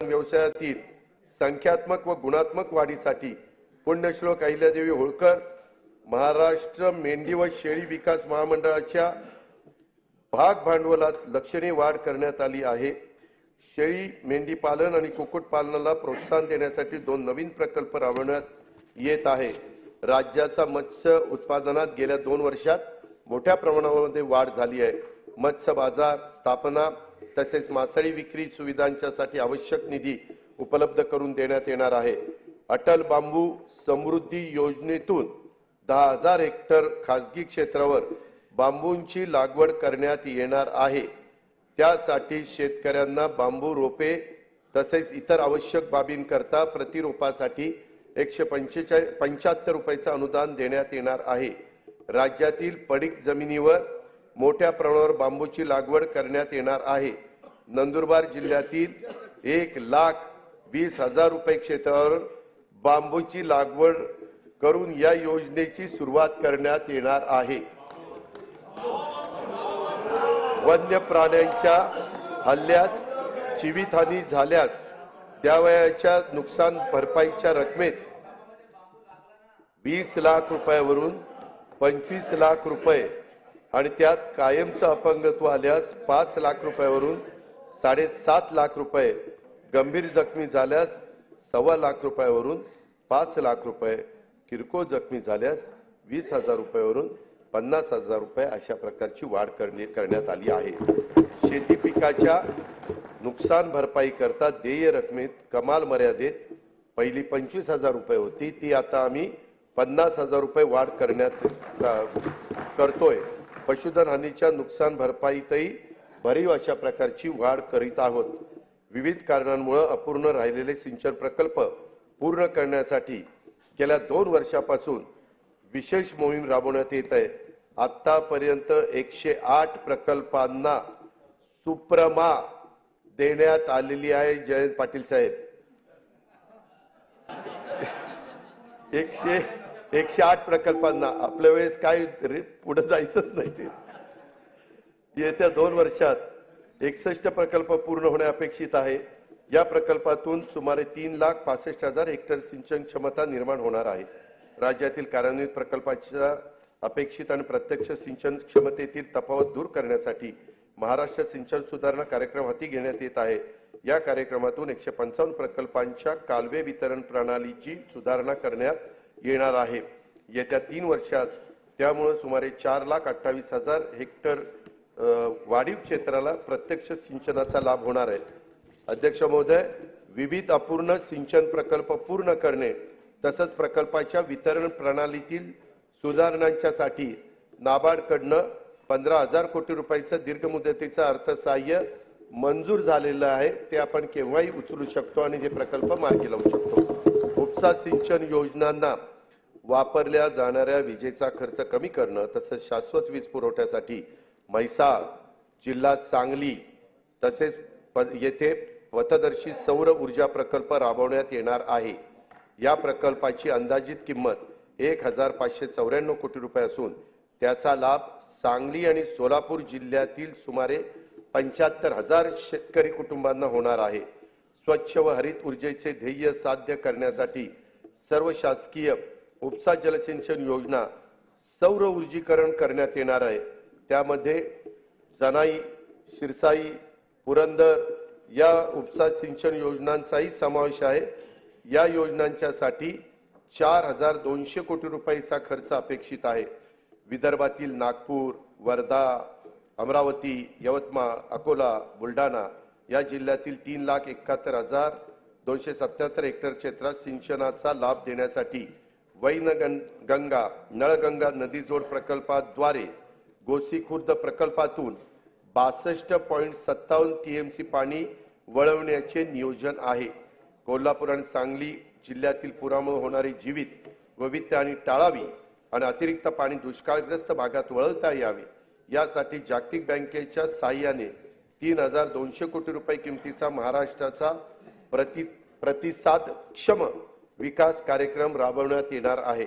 व्यवसायातील संख्यात्मक व गुणात्मक वाढीसाठी पुण्यश्लोक अहिल्यादेवी होळकर महाराष्ट्र मेंढी व शेळी विकास महामंडळाच्या भाग भांडवलात लक्षणीय वाढ करण्यात आली आहे। शेळी मेंढी पालन आणि कुक्कुट पालनाला प्रोत्साहन देण्यासाठी 2 नवीन प्रकल्प राबवण्यात येत आहे। राज्याचा मत्स्य उत्पादनात गेल्या 2 वर्षात मोठ्या प्रमाणामध्ये वाढ झाली आहे। मत्स्य बाजार स्थापना तसेच मासळी विक्री सुविधांच्यासाठी आवश्यक निधी उपलब्ध करून देण्यात येणार आहे। अटल बांबू समृद्धी योजनेतून 10,000 हेक्टर खासगी क्षेत्रावर बांबूंची लागवड करण्यात येणार आहे। त्यासाठी शेतकऱ्यांना बांबू रोपे तसेच इतर आवश्यक बाबींकरता प्रति रोपासाठी 175 रुपयाचे अनुदान देण्यात येणार आहे। राज्यातील पडीक जमिनीवर मोठ्या प्रमाणावर बांबूची लागवड करण्यात येणार आहे। नंदुरबार जिल्ह्यातील 1,20,000 रुपये क्षेत्रावर बांबूची लागवड करून या योजनेची सुरुवात करण्यात येणार आहे। वन्य प्राण्यांच्या हल्ल्यात जीवितहानी झाल्यास द्यावयाच्या नुकसान भरपाईच्या रकमेत 20 लाख रुपयावरून 25 लाख रुपये आणि त्यात कायमचं अपंगत्व आल्यास 5 लाख रुपयावरून 7.5 लाख रुपये, गंभीर जखमी झाल्यास 1.25 लाख रुपयावरून 5 लाख रुपये, किरकोळ जखमी झाल्यास 20,000 रुपयावरून 50,000 रुपये अशा प्रकारची वाढ करण्यात आली आहे। शेती पिकाच्या नुकसान भरपाई करता देय रकमेत कमाल मर्यादेत पहिली 25,000 रुपये होती, ती आता आम्ही 50,000 रुपये वाढ करतोय। पशुधन हानीच्या नुकसान भरपाईतही भरीव अशा प्रकारची वाढ करीत आहोत। विविध कारणांमुळे अपूर्ण राहिलेले सिंचन प्रकल्प पूर्ण करण्यासाठी गेल्या 2 वर्षापासून विशेष मोहीम राबवण्यात येत आहे। आतापर्यंत 108 प्रकल्पांना सुप्रमा देण्यात आलेली आहे। जयंत पाटील साहेब, 108 प्रकल्पांना आपल्या वेळेस काय पुढे जायचंच नाही। ते येत्या 2 वर्षात 61 प्रकल्प पूर्ण होणे अपेक्षित आहे। या प्रकल्पातून सुमारे 3,65,000 हेक्टर सिंचन क्षमता निर्माण होणार आहे। राज्यातील कार्यान्वित प्रकल्पाच्या अपेक्षित आणि प्रत्यक्ष सिंचन क्षमतेतील तफावत दूर करण्यासाठी महाराष्ट्र सिंचन सुधारणा कार्यक्रम हाती घेण्यात येत आहे। या कार्यक्रमातून 155 प्रकल्पांच्या कालवे वितरण प्रणालीची सुधारणा करण्यात येणार आहे। येत्या 3 वर्षात त्यामुळे सुमारे 4,28,000 हेक्टर वाढीव क्षेत्राला प्रत्यक्ष सिंचनाचा लाभ होणार आहे। अध्यक्ष महोदय, विविध अपूर्ण सिंचन प्रकल्प पूर्ण करणे तसंच प्रकल्पाच्या वितरण प्रणालीतील सुधारणांच्यासाठी नाबार्डकडून 15,000 कोटी रुपयाचं दीर्घ मुदतीचं अर्थसहाय्य मंजूर झालेलं आहे। ते आपण केव्हाही उचलू शकतो आणि हे प्रकल्प मार्गी लावू शकतो। उपसा सिंचन योजनांना वापरल्या जाणाऱ्या विजेचा खर्च कमी करणं तसंच शाश्वत वीज पुरवठ्यासाठी म्हैसाळ जिल्हा सांगली तसेच येथे पथदर्शी सौर ऊर्जा प्रकल्प राबवण्यात येणार आहे। या प्रकल्पाची अंदाजित किंमत 1,594 कोटी रुपये असून त्याचा लाभ सांगली आणि सोलापूर जिल्ह्यातील सुमारे 75,000 शेतकरी कुटुंबांना होणार आहे। स्वच्छ व हरित ऊर्जेचे ध्येय साध्य करण्यासाठी सर्व शासकीय उपसा जलसिंचन योजना सौर ऊर्जीकरण करण्यात येणार आहे। त्यामध्ये जनाई, शिरसाई, पुरंदर या उपसा सिंचन योजनांचाही समावेश आहे। या योजनांच्यासाठी 4,200 कोटी रुपयाचा खर्च अपेक्षित आहे। विदर्भातील नागपूर, वर्धा, अमरावती, यवतमाळ, अकोला, बुलढाणा या जिल्ह्यातील 3,71,277 हेक्टर क्षेत्रात सिंचनाचा लाभ देण्यासाठी वैनगंगा नळगंगा नदीजोड प्रकल्पाद्वारे गोसी खुर्द प्रकल्पातून 62.57 टीएमसी पाणी वळवण्याचे नियोजन आहे। कोल्हापूर आणि सांगली जिल्ह्यातील पुरामुळे होणारी जीवित वैविध्य टाळावी आणि अतिरिक्त पाणी दुष्काळग्रस्त भागात वळवता यावे यासाठी जागतिक बँकेच्या सहाय्याने 3,200 कोटी रुपये किमतीचा महाराष्ट्राचा प्रतिसादक्षम विकास कार्यक्रम राबवण्यात येणार आहे।